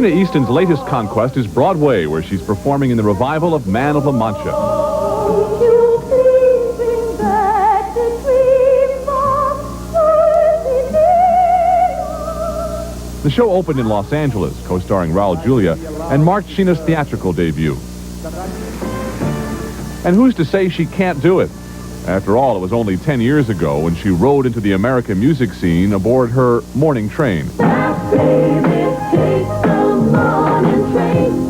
Sheena Easton's latest conquest is Broadway, where she's performing in the revival of Man of La Mancha. The show opened in Los Angeles, co-starring Raul Julia, and marked Sheena's theatrical debut. And who's to say she can't do it? After all, it was only 10 years ago when she rode into the American music scene aboard her morning train.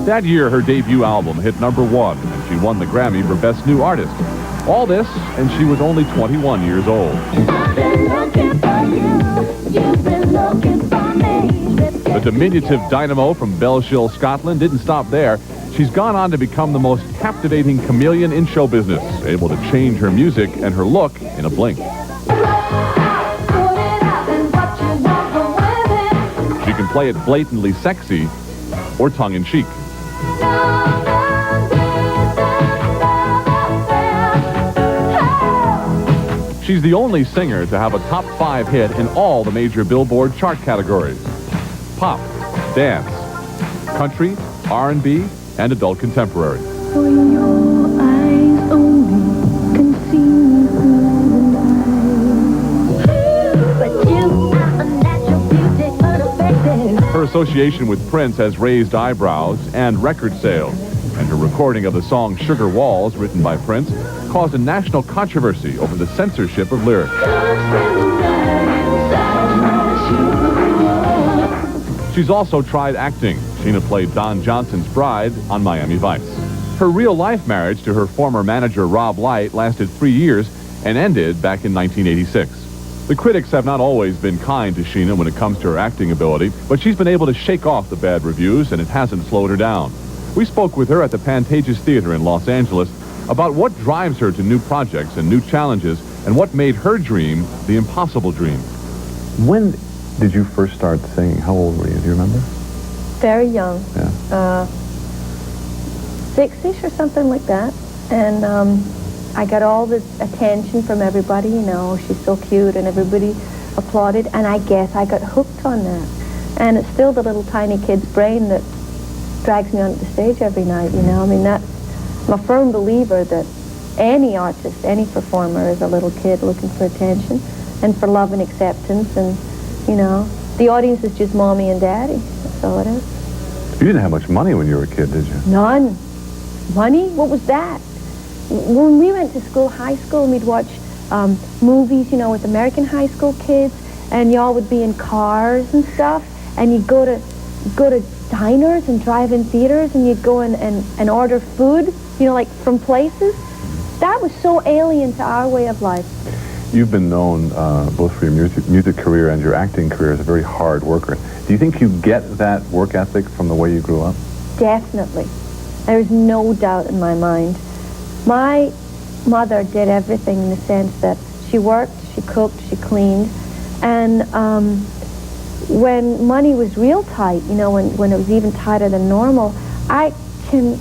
That year, her debut album hit #1, and she won the Grammy for Best New Artist. All this, and she was only 21 years old. The diminutive dynamo from Bellshill, Scotland, didn't stop there. She's gone on to become the most captivating chameleon in show business, able to change her music and her look in a blink. She can play it blatantly sexy or tongue-in-cheek. She's the only singer to have a top 5 hit in all the major Billboard chart categories: pop, dance, country, R&B, and adult contemporary. For your eyes only can see but you are a natural beauty unaffected. Her association with Prince has raised eyebrows and record sales, and her recording of the song Sugar Walls, written by Prince, caused a national controversy over the censorship of lyrics. She's also tried acting. Sheena played Don Johnson's bride on Miami Vice. Her real-life marriage to her former manager, Rob Light, lasted 3 years and ended back in 1986. The critics have not always been kind to Sheena when it comes to her acting ability, but she's been able to shake off the bad reviews, and it hasn't slowed her down. We spoke with her at the Pantages Theater in Los Angeles about what drives her to new projects and new challenges, and what made her dream the impossible dream. When did you first start singing? How old were you? Do you remember? Very young. Yeah. 6-ish or something like that. And I got all this attention from everybody, you know, she's so cute, and everybody applauded, and I guess I got hooked on that. And it's still the little tiny kid's brain that drags me onto the stage every night, you know. I mean, I'm a firm believer that any artist, any performer is a little kid looking for attention and for love and acceptance, and, you know, the audience is just mommy and daddy. That's all it is. You didn't have much money when you were a kid, did you? None. Money? What was that? When we went to school, high school, and we'd watch movies, you know, with American high school kids, and y'all would be in cars and stuff, and you'd go to diners and drive-in theaters, and you'd go and order food, you know, like from places. That was so alien to our way of life. You've been known, both for your music career and your acting career, as a very hard worker. Do you think you get that work ethic from the way you grew up? Definitely. There's no doubt in my mind. My mother did everything in the sense that she worked, she cooked, she cleaned, and when money was real tight, you know, when it was even tighter than normal, I can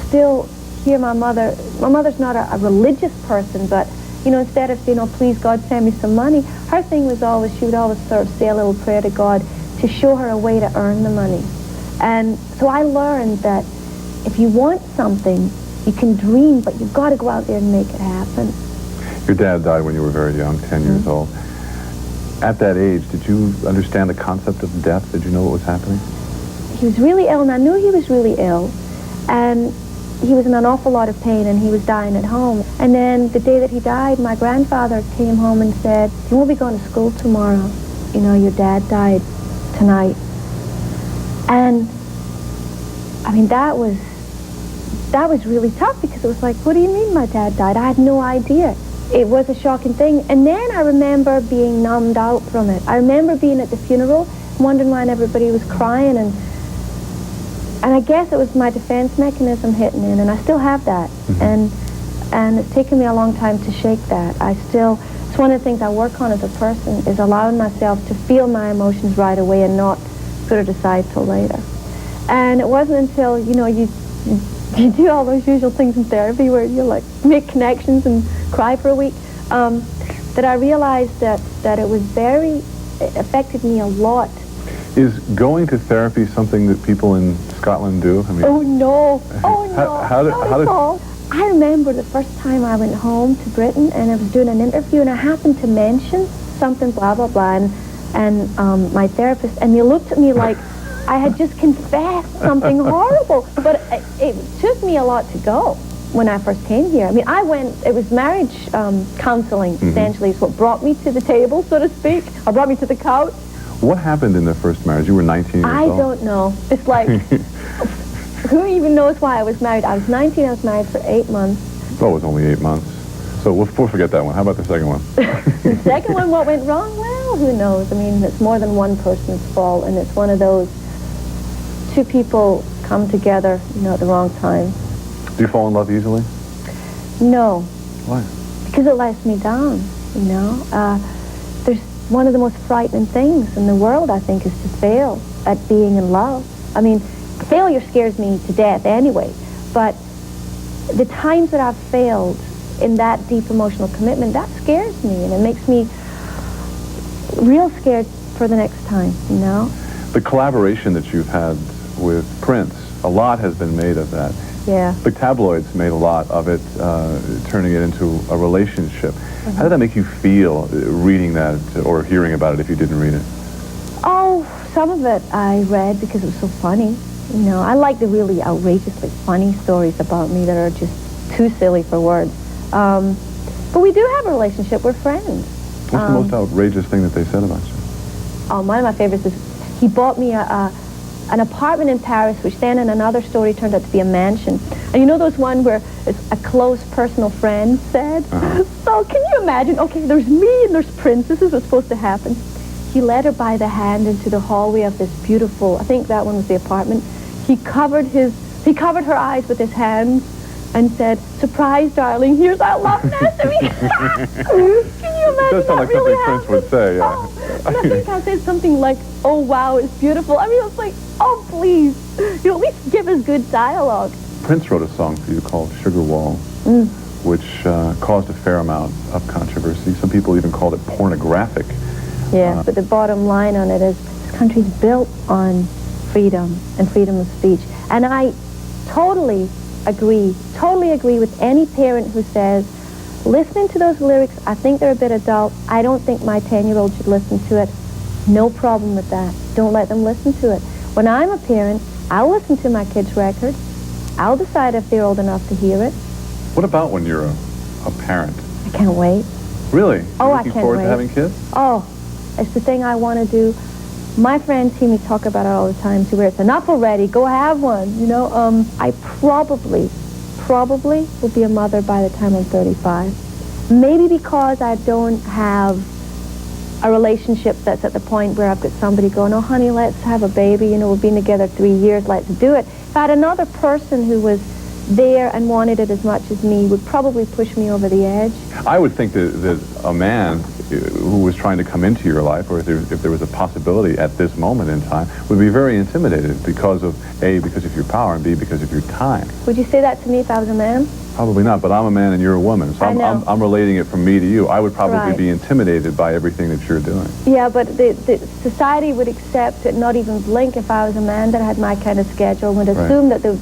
still hear my mother. My mother's not a religious person, but, you know, instead of, you know, please God send me some money, her thing was always, she would always sort of say a little prayer to God to show her a way to earn the money. And so I learned that if you want something, you can dream, but you've got to go out there and make it happen. Your dad died when you were very young, 10 years old. At that age, did you understand the concept of death? Did you know what was happening? He was really ill, and I knew he was really ill. And he was in an awful lot of pain, and he was dying at home. And then the day that he died, my grandfather came home and said, "You won't be going to school tomorrow. You know, your dad died tonight." And, I mean, that was really tough, because it was like, what do you mean my dad died? I had no idea. It was a shocking thing. And then I remember being numbed out from it. I remember being at the funeral, wondering why everybody was crying, and I guess it was my defense mechanism hitting in, and I still have that. And it's taken me a long time to shake that. It's one of the things I work on as a person, is allowing myself to feel my emotions right away and not put it aside till later. And it wasn't until, you know, you do all those usual things in therapy where you like make connections and cry for a week, that I realized that it affected me a lot. Is going to therapy something that people in Scotland do? I mean, Oh, no. Oh, no. How Not does... at all. I remember the first time I went home to Britain and I was doing an interview and I happened to mention something, blah, blah, blah, and my therapist, and he looked at me like I had just confessed something horrible. But it took me a lot to go when I first came here. I mean, it was marriage counseling, essentially, is what brought me to the table, so to speak, or brought me to the couch. What happened in the first marriage? You were 19 years I old. don't know. It's like, who even knows why I was married? I was 19, I was married for 8 months. Oh, it was only 8 months. So we'll forget that one. How about the second one? The second one, what went wrong? Well, who knows? I mean, it's more than one person's fault, and it's one of those two people come together, at the wrong time. Do you fall in love easily? No. Why? Because it lets me down, There's one of the most frightening things in the world, I think, is to fail at being in love. I mean, failure scares me to death anyway, but the times that I've failed in that deep emotional commitment, that scares me, and it makes me real scared for the next time, The collaboration that you've had with Prince, a lot has been made of that. Yeah. The tabloids made a lot of it, turning it into a relationship. How did that make you feel, reading that or hearing about it if you didn't read it? Oh, some of it I read because it was so funny. I like the really outrageously funny stories about me that are just too silly for words. But we do have a relationship. We're friends. What's the most outrageous thing that they said about you? Oh, one of my favorites is he bought me an apartment in Paris, which then in another story turned out to be a mansion. And those one where it's a close personal friend said? So can you imagine? Okay, there's me and there's Prince. This is what's supposed to happen. He led her by the hand into the hallway of this beautiful, I think that one was the apartment. He covered her eyes with his hands and said, "Surprise, darling, here's our love nest." I mean, can you imagine? It does sound like really something Prince would say, yeah. Oh, and I think I said something like, "Oh, wow, it's beautiful." I mean, it's like, oh, please, at least give us good dialogue. Prince wrote a song for you called Sugar Wall, which caused a fair amount of controversy. Some people even called it pornographic. Yeah, but the bottom line on it is this country's built on freedom and freedom of speech. And I totally agree with any parent who says, listening to those lyrics, I think they're a bit adult. I don't think my 10-year-old should listen to it. No problem with that. Don't let them listen to it. When I'm a parent, I'll listen to my kids' records. I'll decide if they're old enough to hear it. What about when you're a parent? I can't wait. Really? Oh, You're I looking can't forward wait. to having kids? Oh, it's the thing I want to do. My friends hear me talk about it all the time, too, where it's enough already, go have one, I probably will be a mother by the time I'm 35. Maybe because I don't have a relationship that's at the point where I've got somebody going, "Oh, honey, let's have a baby, we've been together 3 years, let's do it." If I had another person who was there and wanted it as much as me, would probably push me over the edge. I would think that a man who was trying to come into your life, or if there was a possibility at this moment in time, would be very intimidated because of, A, because of your power, and B, because of your time. Would you say that to me if I was a man? Probably not, but I'm a man and you're a woman, so I'm relating it from me to you. I would probably be intimidated by everything that you're doing. Yeah, but the society would accept it, not even blink if I was a man that had my kind of schedule, would assume that there'd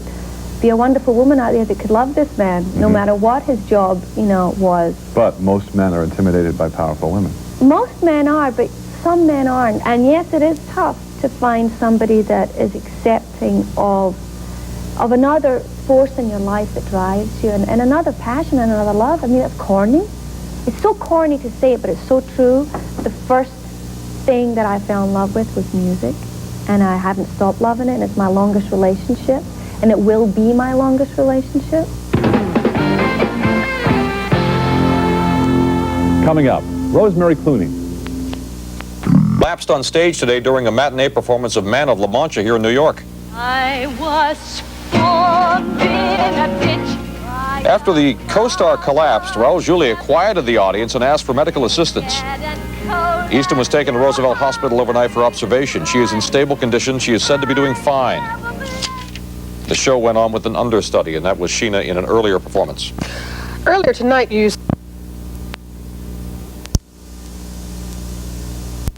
be a wonderful woman out there that could love this man, no matter what his job, was. But most men are intimidated by powerful women. Most men are, but some men aren't. And yes, it is tough to find somebody that is accepting of another force in your life that drives you, and another passion and another love. I mean, that's corny. It's so corny to say it, but it's so true. The first thing that I fell in love with was music, and I haven't stopped loving it, and it's my longest relationship, and it will be my longest relationship. Coming up, Rosemary Clooney. Lapsed on stage today during a matinee performance of Man of La Mancha here in New York. I was formed in a ditch. After the co-star collapsed, Raul Julia quieted the audience and asked for medical assistance. Easton was taken to Roosevelt Hospital overnight for observation. She is in stable condition. She is said to be doing fine. The show went on with an understudy, and that was Sheena in an earlier performance. Earlier tonight, you